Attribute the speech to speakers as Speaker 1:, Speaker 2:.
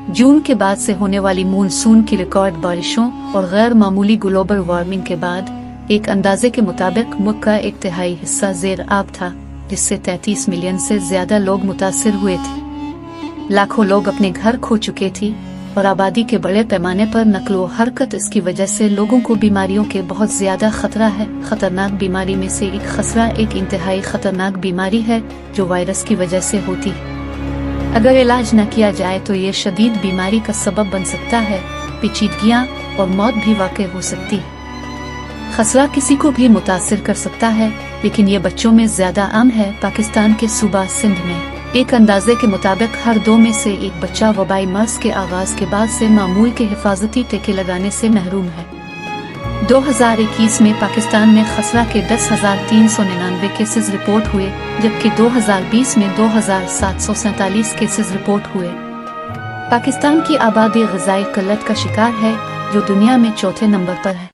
Speaker 1: जून के बाद से होने वाली मानसून की रिकॉर्ड बारिशों और गैर मामूली ग्लोबल वार्मिंग के बाद एक अंदाजे के मुताबिक मुल्क का 1/3 हिस्सा जेर आब था, जिससे 33 मिलियन से ज्यादा लोग मुतासिर हुए थे। लाखों लोग अपने घर खो चुके थे और आबादी के बड़े पैमाने पर नकलो हरकत इसकी वजह से लोगों को बीमारियों के बहुत ज्यादा खतरा है। खतरनाक बीमारी में से एक खसरा एक इंतहाई खतरनाक बीमारी है जो वायरस की वजह से होती है। अगर इलाज न किया जाए तो ये शदीद बीमारी का सबब बन सकता है, पेचीदगियां और मौत भी वाक़ हो सकती है। खसरा किसी को भी मुतासिर कर सकता है, लेकिन ये बच्चों में ज्यादा आम है। पाकिस्तान के सूबा सिंध में एक अंदाजे के मुताबिक हर 2 में से एक बच्चा वबाई मर्ज के आगाज के बाद से मामूल के हिफाजती टीके लगाने से महरूम है। 2021 में पाकिस्तान में खसरा के 10,399 केसेस रिपोर्ट हुए, जबकि 2020 में 2,747 केसेस रिपोर्ट हुए। पाकिस्तान की आबादी ग़िज़ाई क़िल्लत का शिकार है, जो दुनिया में चौथे नंबर पर है।